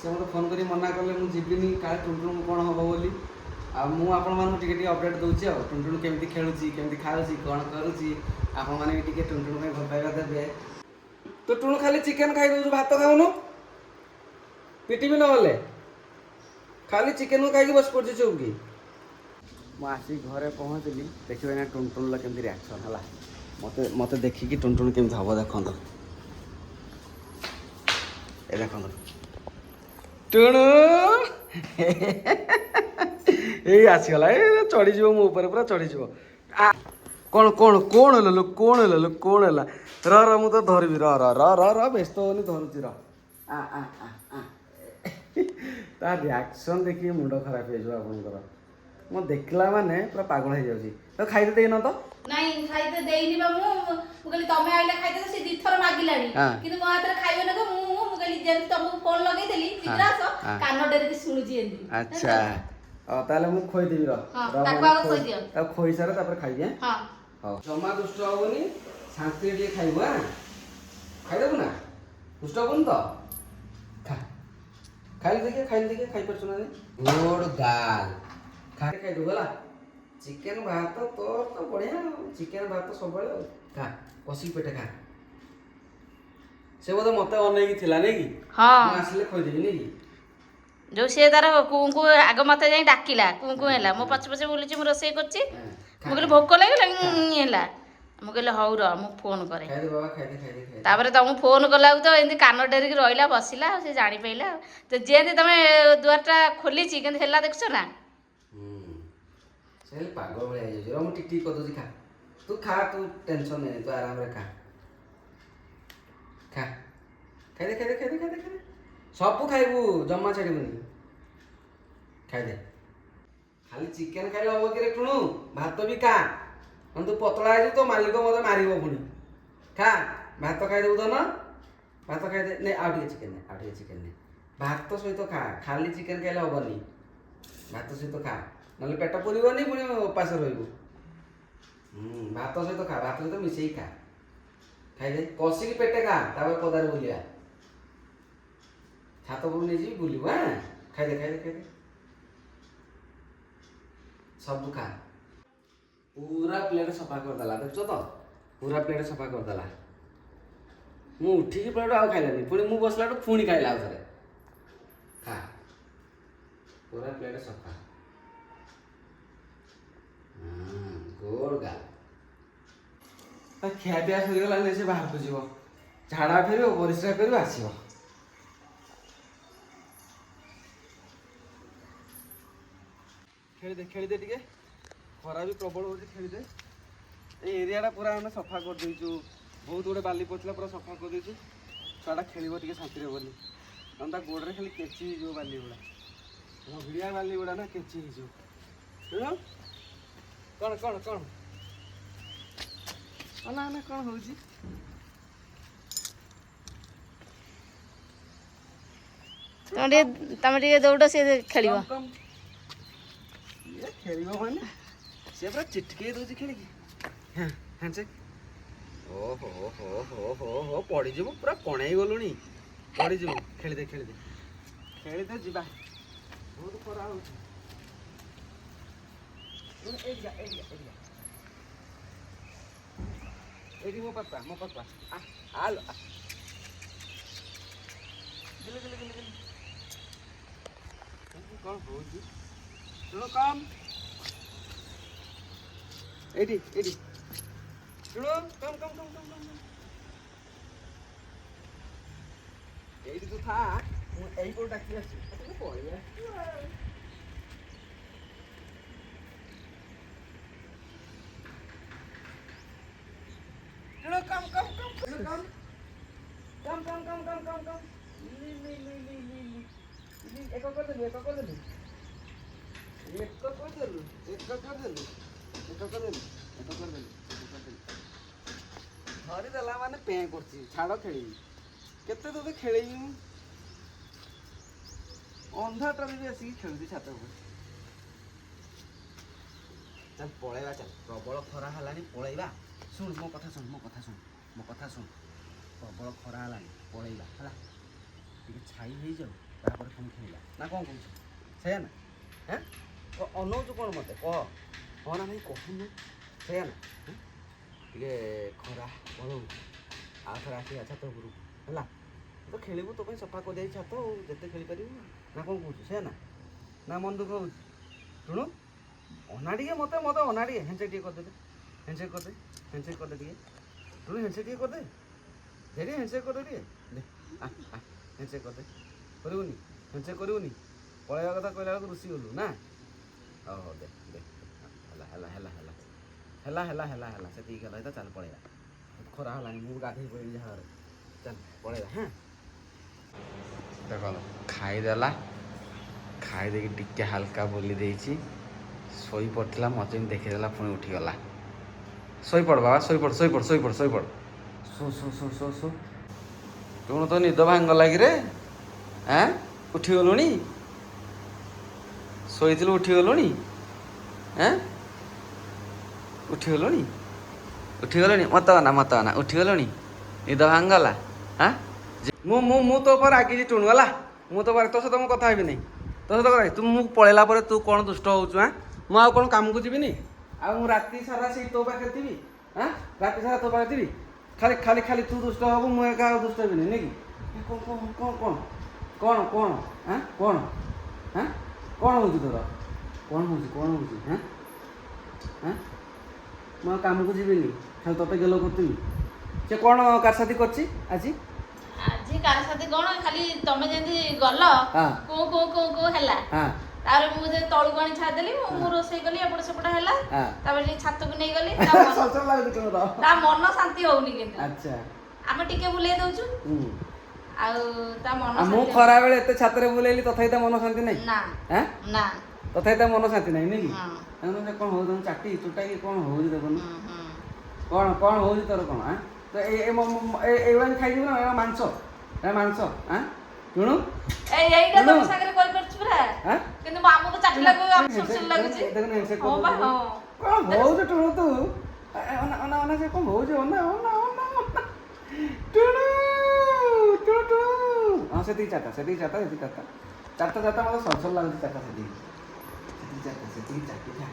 से मत फोन करी मना कले मु जीविनी काले टुनटुन कौन हम बोली आ मु आपण मानू टिके अपडेट दूची आ टुनटुन केमती खेलुची केमती खाउची कौन करूची आपण माने टिके टुनटुन में भल पाइबा देबे तो टुनु खाली चिकन खाई दउ भात खाउनो पिटी भी न होले खाली चिकन खाई बस पड़छ चौकी मु आसी घरे पहुँचली देखिए ना टुनटुन ला केमती रिएक्शन हला मते मते देखिकी टुनटुन केमती हबो देखंतो ए देखंतो टुनु ए आसीगला ए चढ़ी जीव मो ऊपर पूरा चढ़ी जीव आ कौन कौन कौन लो कौन लो कौन हला र र मु तो धरबी र र र र र व्यस्त होनी धरुची र आ आ आ आ ता रिएक्शन देखि मुंड खराब हे जो आपनकर मो देखला माने पूरा पागल हे जाउची तो खाइते देई न तो नहीं खाइते देइनी बा मु कहली तमे आइले खाइते से दी थर मागिलानी किंतु मो हाथ रे खाइबे न को मु कहली जे तुमको फोन लगेई देली चित्रास कान डेर के सुनुजी एंदी अच्छा ताले मु खोई देबी र ताको आग खोई दियो ता खोई सारे तापर खाइबे हां हां जमा दुष्ट होबनी शांति रे खाइबा खाइ देबु ना दुष्ट होबन तो खा खाइ देखे खाइ परछु ना गोड गाल खाइ दो गला चिकन भात तो बढ़िया चिकन भात सब बळे खा कसी पेटे खा से बोध मते अनेकी थिला नै की हां मैं आसले खोइ देबी नै की जो से तार कुंकु आग मते जाई डाकिला कुंकु हैला मो पछ पछ बोलुची मु रोसे करची मु कहले भोक लागला हैला मु कहले हौ र मु फोन करे खाइ दे बाबा खाइ दे तापर तुम फोन कला तो एंती कान डेरिक रहिला बसिला से जानि पैला तो जेंती तमे दुआरटा खोलीची केंत हैला देखछो ना से पागल भले आइ जो मु टिक टिक कर दोजी खा तू टेंशन नै तू आराम रे खा खा खाइ दे सब खाइबू जम्मा छाड़ीबनी खाइ दे खाली चिकन खाइले हबो कि रे टुनु भात भी खा हम तू पतला आइ तो मालिक मते मारिबो पुनी खा भात खाइ देबू तो ना भात खाइ दे नै आउ टिके चिकन नै भात सहित खा खाली चिकन खाइले हबनी भात सहित खा नले पेट पुरिबनी पुनी उपास रहइबू भात सहित खा भात सहित मिसई खा खाइ दे कसी की पेटे खा तापर पदार बुलिया छात पर नहीं जी बुलिबू हां खाइ दे सब खा पूरा प्लेट सफा कर दला देखछो तो पूरा प्लेट सफा कर दला मु उठी की प्लेट आ खाइलानी पुनी मु बसला तो पुनी खाइला आउथरे खा पूरा प्लेट सफा गोड़ गा ता खिया पिया सरी गला ने से बाहर को जीवो झाड़ा फेरो परिश्रा करियो आसीबो खेली दे टिके खरा भी प्रबल होची खेली दे ए एरिया पूरा हम सफा कर देइछु बहुत गुडे बाली पचला पूरा सफा कर देइछु छाड़ा खेलिबो टिके शांति रे बोली हम ता गोड़ रे खाली केची जो बाली गुडा भगिया बाली गुडा ना केची जो सुनो कौन अना ना कौन होची तमे दौड़ से खेलिबो ये खेलिबो माने से पूरा चिटके दोची खेली हां हां से हो पड़ी जीवो पूरा कणई गलुनी पड़ी जीवो खेली दे जीवा बहुत खरा होची एडी मो पत्ता आ हाल गले कौन होची सुनो काम एडी सुनो कम एडी तू था मु एई को डाकी आसी तू पळिया सुनो कम ली एको कर दे धरी देला माने पे करछि छाड़ खेली केते तो खेलेई अंधाटा भी आसी खेलती छात ऊपर चल पळेबा चल प्रबल खरा हलानी पळेबा सुन मो कथा सुन प्रबल खरा हलानी पळेबा हला टिके छाई हे जाऊ ତାପରେ ପୁଣି ଖେଳିଲା ନା କ'ଣ କହୁଛୁ ସେଇଆ ନା ହେଁ ଅନଉଛୁ କ'ଣ ମୋତେ କହ ହଁ ନା ଭାଇ କହୁନୁ ସେଇଆ ନା ଟିକେ ଖରା ପଳଉ ଆଉ ଥରେ ଆସିବା ଛାତ ଉପରକୁ ହେଲା ତ ଖେଳିବୁ ତୋ ପାଇଁ ସଫା କରିଦେଇଛି ଛାତ ଆଉ ଯେତେ ଖେଳିପାରିବୁ ନା କ'ଣ କହୁଛୁ ସେଇଆ ନା ମନ ଦୁଃଖ ହେଉଛି ଶୁଣୁ ଅନା ଟିକେ ମୋତେ ଅନା ଟିକେ ହ୍ୟାଣ୍ଡସେକ୍ ଟିକେ କରିଦେ ହ୍ୟାଣ୍ଡସେକ୍ କରିଦେ ଟିକେ ଶୁଣୁ ହ୍ୟାଣ୍ଡସେକ୍ ଟିକେ କରିଦେ ସେଠି ହ୍ୟାଣ୍ଡସେକ୍ କରିଦେ ଟିକେ ଦେ ହ୍ୟାଣ୍ଡସେକ୍ କରିଦେ କରିବୁନି ହ୍ୟାଣ୍ଡସେକ୍ କରିବୁନି ପଳେଇବା କଥା କହିଲା ବେଳକୁ ରୁଷି ଗଲୁ ନା ହଉ ଦେ ହେଲା ସେତିକି ହେଲା ଚାଲ ପଳେଇବା ଖରା ହେଲାଣି ମୁଁ ଗାଧେଇ ପଳେଇବି ଯାହା ଚାଲ ପଳେଇବା ହଁ ଦେଖ ଖାଇଦେଲା ଖାଇ ଦେଇକି ଟିକେ ହାଲକା ବୁଲି ଦେଇଛି ଶୋଇ ପଡ଼ିଥିଲା ମୋତେ ଏମିତି ଦେଖିଦେଲା ପୁଣି ଉଠିଗଲା ଶୋଇପଡ଼ ବାବା ଶୋଇପଡ଼ ଶୋ ତୁଣ ତ ନିଦ ଭାଙ୍ଗିଗଲା କିରେ ଆଁ ଉଠିଗଲୁଣି ଶୋଇଥିଲୁ ଉଠିଗଲୁଣି ଆଁ ଉଠିଗଲୁଣି ମତେ ଅନା ଉଠିଗଲୁଣି ନିଦ ଭାଙ୍ଗିଗଲା ଆଁ ମୁଁ ତୋ ଉପରେ ରାଗିଛି ଟୁଣୁ ହେଲା ମୁଁ ତୋ ପରେ ତୋ ସହିତ ମୁଁ କଥା ହେବିନି ତୋ ସହିତ କଥା ତୁ ମୁଁ ପଳେଇଲା ପରେ ତୁ କ'ଣ ଦୁଷ୍ଟ ହେଉଛୁ ଆଁ ମୁଁ ଆଉ କ'ଣ କାମକୁ ଯିବିନି ଆଉ ମୁଁ ରାତି ସାରା ସେଇ ତୋ ପାଖରେ ଥିବି ଆଁ ରାତି ସାରା ତୋ ପାଖରେ ଥିବି ଖାଲି ତୁ ଦୁଷ୍ଟ ହବୁ ମୁଁ ଏକା ଆଉ ଦୁଷ୍ଟ ହେବିନି ନାଇଁ କି କ'ଣ ହେଉଛି ତୋର କ'ଣ ହେଉଛି ହାଁ ମୁଁ ଆଉ କାମକୁ ଯିବିନି ଖାଲି ତୋତେ ଗେଲ କରୁଥିଲି ସେ କ'ଣ କାରସାଦି କରିଛି ଆଜି କାରସାଦି କ'ଣ ଖାଲି ତମେ ଯେମିତି ଗଲ କୋଉ ହେଲା ତାପରେ ମୁଁ ଯେ ତଳକୁ ଆଣି ଛାଡ଼ିଦେଲି ମୁଁ ରୋଷେଇ କଲି ଏପଟ ସେପଟ ହେଲା ତାପରେ ଟିକେ ଛାତକୁ ନେଇଗଲି ତା ମନ ଶାନ୍ତି ହଉନି କିନ୍ତୁ ଆମେ ଟିକେ ବୁଲେଇ ଦଉଛୁ ଆଉ ତା ମନ ମୁଁ ଖରାବେଳେ ଏତେ ଛାତରେ ବୁଲେଇଲି ତଥାପି ତା ମନ ଶାନ୍ତି ନାହିଁ ନା ତଥାପି ତା ମନ ଶାନ୍ତି ନାହିଁ ନାଇଁ କି କ'ଣ ହଉଛି ଚାଟି ଚୁଟାକି କ'ଣ ହଉଛି ଦେଖୁନୁ କ'ଣ ହଉଛି ତୋର କ'ଣ ଏଇଭଳିଆ ଖାଇଯିବୁ ନା ମାଂସ ଶୁଣୁ ଏଇଟା ତମ ସାଙ୍ଗରେ କରିପାରୁଛୁ ପୁରା କିନ୍ତୁ ଆମକୁ ଚାଟିଲାକୁ ସୁରସୁର ଲାଗୁଛି କ'ଣ ହଉଛି ଟୁଣୁ ତୁ ଅନା ସେ କ'ଣ ହଉଛି ଅନା ଟୁଣୁ ହଁ ସେତିକି ଚାଟା ଚାଟା ମୋତେ ସରସର ଲାଗୁଛି ଚାଟା ସେତିକି ଚାଟିଥା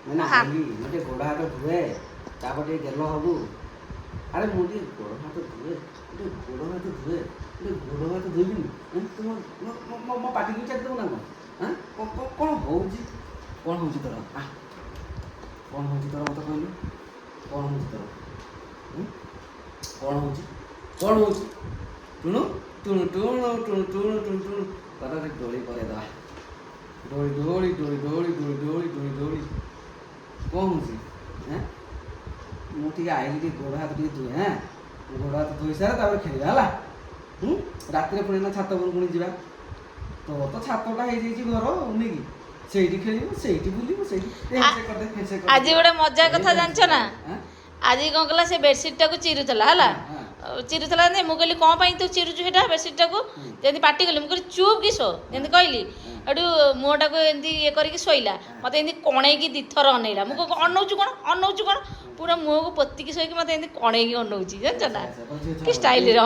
ମାନେ ଆଇଲି ମୁଁ ଟିକେ ଗୋଡ଼ ହାତ ଧୁଏ ତାପରେ ଟିକେ ଗେଲ ହବୁ ଆରେ ମୁଁ ଟିକେ ଗୋଡ଼ ହାତ ଧୋଇବିନି ତୁ ମୋ ପାଟିକୁ ଚାଟି ଦେବୁ ନା କ'ଣ ହେଉଛି ତୋର କ'ଣ ହେଉଛି ତୋର ମୋତେ କହିଲୁ କ'ଣ ହେଉଛି ତୋର କ'ଣ ହେଉଛି ଟୁଣୁ ତାର ଡୋଳି କରେଇଦେବା ଡୋଳି କ'ଣ ହେଉଛି ମୁଁ ଟିକେ ଆଇଲି ଟିକେ ଗୋଡ଼ ହାତ ଟିକେ ଧୁଏ ଗୋଡ଼ ହାତ ଧୋଇ ସାରେ ତାପରେ ଖେଳିବା ହେଲା ରାତିରେ ପୁଣି ନା ଛାତ ଉପରକୁ ପୁଣି ଯିବା ତୋର ତ ଛାତଟା ହେଇଯାଇଛି ଘର ନେଇକି ସେଇଠି ଖେଳିବୁ ସେଇଠି ବୁଲିବୁ ସେଇଠି ଆଜି ଗୋଟେ ମଜା କଥା ଜାଣିଛ ନା ଆଜି କ'ଣ କଲା ସେ ବେଡସିଟ୍ଟାକୁ ଚିରୁଥିଲା ହେଲା ଚିରୁଥିଲା ମୁଁ କହିଲି କ'ଣ ପାଇଁ ତୁ ଚିରୁଛୁ ସେଇଟା ବେଡସିଟ୍ଟାକୁ ଯେମିତି ପାଟି କଲି ମୁଁ କହିଲି ଚୁପ୍ କି ଶୋ ଯେମିତି କହିଲି ଏଠୁ ମୁହଁଟାକୁ ଏମିତି ଇଏ କରିକି ଶୋଇଲା ମୋତେ ଏମିତି କଣେଇକି ଦିଥର ଅନେଇଲା ମୁଁ ଅନଉଛୁ କ'ଣ ପୁରା ମୁହଁକୁ ପୋତିକି ଶୋଇକି ମୋତେ ଏମିତି କଣେଇକି ଅନଉଛି ଜାଣିଛ ନା କି ଷ୍ଟାଇଲରେ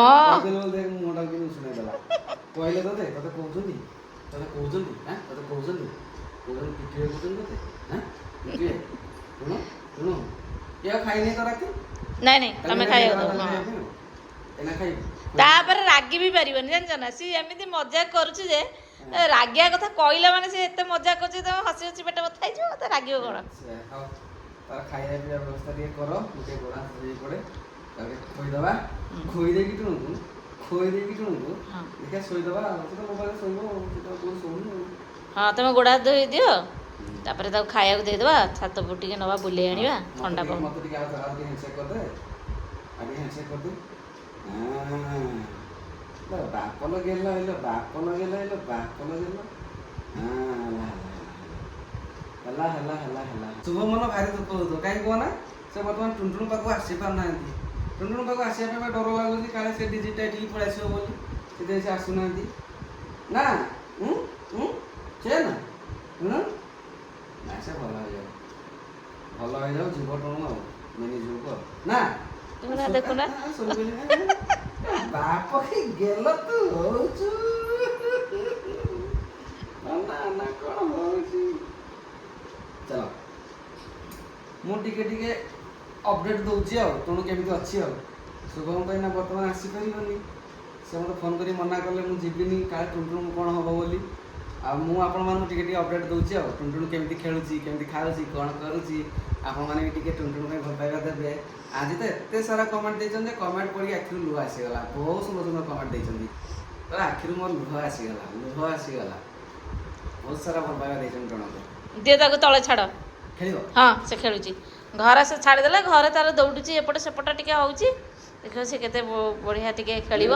ନାଇଁ ତମେ ଖାଇବାକୁ ତାପରେ ରାଗି ବି ପାରିବନି ଜାଣିଛ ନା ସିଏ ଏମିତି ମଜାକ କରୁଛି ଯେ ରାଗିବା କଥା କହିଲା ମାନେ ସେ ଏତେ ମଜାକ କରୁଛି ତମେ ହସି ପେଟ ବଥା ହେଇଯିବ ତ ରାଗିବ କ'ଣ ତାର ଖାଇବା ପିଇବା ବ୍ୟବସ୍ଥା ଟିକେ କର ଟିକେ ଗୋଡ଼ ହାତ ଧୋଇ ପଡ଼େ ତାପରେ ଖୋଇଦେବା ଖୋଇଦେଇକି ଟୁଣୁକୁ ଦେଖିଆ ଶୋଇଦେବା ସେ ତ ମୋବାଇଲରେ ଶୋଇବ ଶୋଉନି ହଁ ତମେ ଗୋଡ଼ ହାତ ଧୋଇ ଦିଅ ତାପରେ ତାକୁ ଖାଇବାକୁ ଦେଇଦେବା ଛାତ ଉପରୁ ଟିକେ ନେବା ବୁଲେଇ ଆଣିବା ଥଣ୍ଡା ପବନ ମୋତେ ଟିକେ ଆଉ ହ୍ୟାଣ୍ଡସେକ୍ କରିଦେ ବାପ ଲଗେଇଲ ହେଲା ଶୁଭ ମନ ଭାରି ଦୁଃଖ ହେଉଥିବ କାହିଁକି କୁହ ନା ସେ ବର୍ତ୍ତମାନ ଟୁଣୁଟୁଣୁ ପାଖକୁ ଆସିପାରୁନାହାନ୍ତି ଟୁଣୁଟୁଣୁ ପାଖକୁ ଆସିବା ପାଇଁ ଡର ଲାଗୁଛି କାଳେ ସେ ଡିଜିଟା ଏଠିକି ପଳେଇ ଆସିବ ବୋଲି ସେଥିପାଇଁ ସେ ଆସୁନାହାନ୍ତି ନା ସେ ନା ସେ ଭଲ ହେଇଯାଉ ଯିବ ଟୁଣୁ ଆଉ ମିନି ଯିବ ନା ଦେଖୁନା ବାପ ଗେଲ ତୁ ହଉଛୁ ଟିକେ ଟିକେ ଅପଡେଟ୍ ଦଉଛି ଆଉ ଟୁଣୁ କେମିତି ଅଛି ଆଉ। ଶୁଭମ ତ ଏଇନା ବର୍ତ୍ତମାନ ଆସିପାରିବନି, ସେ ମୋତେ ଫୋନ୍ କରି ମନା କଲେ ମୁଁ ଯିବିନି କାଳେ ଟୁଣଟୁଣୁ କ'ଣ ହେବ ବୋଲି। ଆଉ ମୁଁ ଆପଣମାନଙ୍କୁ ଟିକେ ଟିକେ ଅପଡେଟ୍ ଦଉଛି ଆଉ ଟୁଣଟୁଣୁ କେମିତି ଖେଳୁଛି, କେମିତି ଖାଉଛି, କ'ଣ କରୁଛି। ଆପଣମାନେ ବି ଟିକେ ଟୁଣଟୁଣୁ ପାଇଁ ଭଲ ପାଇବା ଦେବେ। ଆଜି ତ ଏତେ ସାରା କମେଣ୍ଟ ଦେଇଛନ୍ତି ଯେ କମେଣ୍ଟ ପଢ଼ି ଆଖିରୁ ଲୁହ ଆସିଗଲା। ବହୁତ ସୁନ୍ଦର ସୁନ୍ଦର କମେଣ୍ଟ ଦେଇଛନ୍ତି, ତ ଆଖିରୁ ମୋର ଲୁହ ଆସିଗଲା। ବହୁତ ସାରା ଭଲ ପାଇବା ଦେଇଛନ୍ତି ଟୁଣୁକୁ। ଦିଅ ତାକୁ ତଳେ ଛାଡ଼। ଖେଳିବ? ହଁ ସେ ଖେଳୁଛି। ଘରେ ସେ ଛାଡ଼ିଦେଲେ, ଘରେ ତାର ଦୌଡ଼ୁଛି ଏପଟ ସେପଟ ଟିକେ ହେଉଛି। ଦେଖିବ ସେ କେତେ ବଢ଼ିଆ ଟିକେ ଖେଳିବ।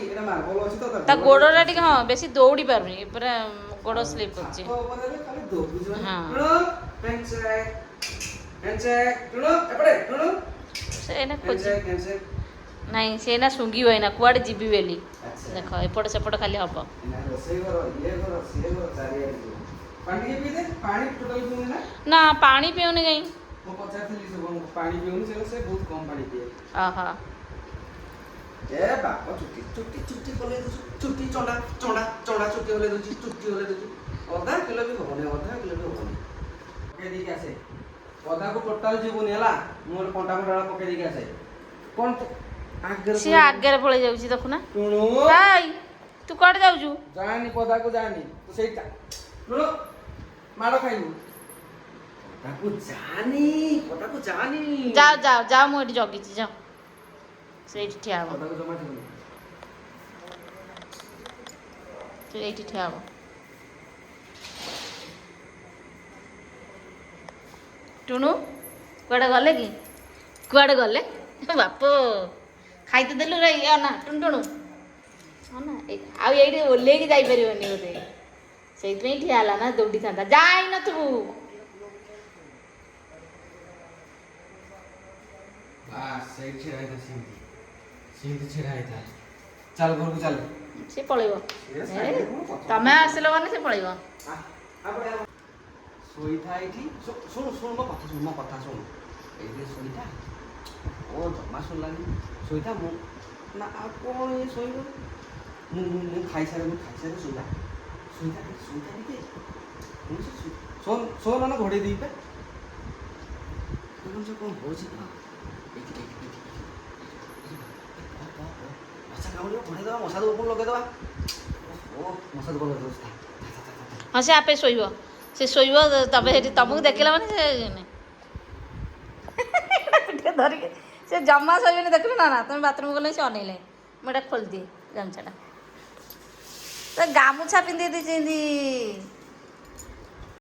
ଏଇଟା ମାର୍ବଲ ଅଛି ତ ତା ଗୋଡ଼ଟା ଟିକେ ହଁ ବେଶୀ ଦୌଡ଼ି ପାରୁନି, ପୁରା ଗୋଡ଼ ସ୍ଲିପ୍ କରୁଛି। ଛାତ ଉପରେ ହେଲେ ଖାଲି ଦୌଡୁଛି ମାନେ। ହଁ। ଟୁଣୁ ହ୍ୟାଣ୍ଡଶେକ୍ ହ୍ୟାଣ୍ଡଶେକ୍ ଟୁଣୁ ଏପଟେ ଟୁଣୁ ସେ ଏଇନା ଖୋଜି ହ୍ୟାଣ୍ଡଶେକ୍ ହ୍ୟାଣ୍ଡଶେକ୍। ନାଇଁ ସେ ଏଇନା ଶୁଙ୍ଘିବ, ଏଇନା କୁଆଡ଼େ ଯିବି ବୋଲି। ଆଚ୍ଛା। ଦେଖ ଏପଟ ସେପଟ ଖାଲି ହବ। ଏଇନା ରୋଷେଇ ଘର ଇଏ ଘର ସିଏ ଘର ଚାରିଆଡ଼େ ଯିବ। ପାଣି ଟିକେ ପିଇଦେ, ପାଣି ଟୋଟାଲି ପିଉନି ନା? ନା ପାଣି ପିଉନି କାହିଁ? ମୁଁ ପଚାରିଥିଲି ଶୁଭମକୁ ପାଣି ପିଉନି, ସେ ବହୁତ କମ୍ ପାଣି ପିଏ। ଓହୋ। ଏ ବାପ ଚୁଟି ଚୁଟି ଚୁଟି ହଲେଇ ଦଉଛୁ, ଚୁଟି ଚଣ୍ଡା ଚଣ୍ଡା ଚଣ୍ଡା ଚୁଟି ହଲେଇ ଦଉଛି, ଚୁଟି ହଲେଇ ଦଉଛି। ଅଧା କିଲୋ ବି ହବନି, ଅଧା କିଲୋ ବି ହବନି। ପକେଇ ଦେଇକି ଆସେ, ଅଧାକୁ ଟୋଟାଲ ଯିବୁନି ହେଲା। ମୁଁ ଗୋଟେ କଣ୍ଟା ଫଣ୍ଟା ପକେଇ ଦେଇକି ଆସେ। କ'ଣ ତ ଆଗରେ ସିଏ ଆଗରେ ପଳେଇ ଯାଉଛି ଦେଖୁନା। ଟୁଣୁ ଭାଇ ତୁ କୁଆଡ଼େ ଯାଉଛୁ? ଯାଆନି ପଦାକୁ ଯାଆନି, ତୁ ସେଇଟା ଟୁଣୁ ମାଡ଼ ଖାଇବୁ। ପଦାକୁ ଯାଆନି। ଯାଅ ମୁଁ ଏଠି ଜଗିଛି, ଯାଅ ସେଇଠି ଠିଆ ହବ। ପଦାକୁ ଜମା ଯିବୁନି। ତୁ ଏଇଠି ଠିଆ ହବ। ଟୁଣୁ କୁଆଡ଼େ ଗଲେ କି? କୁଆଡ଼େ ଗଲେ? ବାପ ଖାଇତେ ଦେଲୁ ରେ ଇଏ ନା ଟୁଣୁ ହଁ ନା ଆଉ ଏଇଠି ଓହ୍ଲେଇକି ଯାଇପାରିବନି ବୋଧେ, ସେଇଥିପାଇଁ ଠିଆ ହେଲା ନା ଦୌଡ଼ିଥାନ୍ତା। ଯାଇନଥିବୁ। ସେଇଠି ଛିଡ଼ା ହେଇଥା, ସେମିତି ଛିଡ଼ା ହେଇଥା। ଚାଲ ଘରକୁ ଚାଲ। ସେ ପଳେଇବ। ତମେ ଆସିଲ ମାନେ ସେ ପଳେଇବ। ଶୋଇଥା ଏଇଠି। ଶୁଣୁ ମୋ କଥା ଶୁଣୁ। ଏଇଠି ଶୋଇଥା। ଓ ଜମା ଶୁଣିଲାନି। ଶୋଇଥା ମୁଁ ନା ଆଉ କ'ଣ ଇଏ ଶୋଇବ? ମୁଁ ଖାଇସାରେ ଶୋଇଥା। ଶୋଇଥା ଟିକେ। ଶୋ ମାନେ ଘୋଡ଼େଇ ଦେଇ ପା। କ'ଣ ହେଉଛି କ'ଣ? ମଶା କାମୁଡ଼ିବ, ଘୋଡ଼େଇ ଦେବା, ମଶା ଧୂପ ଲଗେଇଦେବା। ଓ ମଶା ଧୂପ ଲଗେଇ ଦେଉଛି। ହଁ ସେ ଆପେ ଶୋଇବ, ତମେ ସେଠି ତମକୁ ଦେଖିଲା ମାନେ ସେ ଟିକେ ଧରିକି ସେ ଜମା ଶୋଇବେନି। ଦେଖିଲୁ ନା ତମେ ବାଥରୁମ୍ ଗଲେ ସେ ଅନେଇଲେ। ମୁଁ ଏଇଟା ଖୋଲିଦିଏ ଗାମୁଛାଟା, ତ ଗାମୁଛା ପିନ୍ଧେଇ ଦେଇଛନ୍ତି।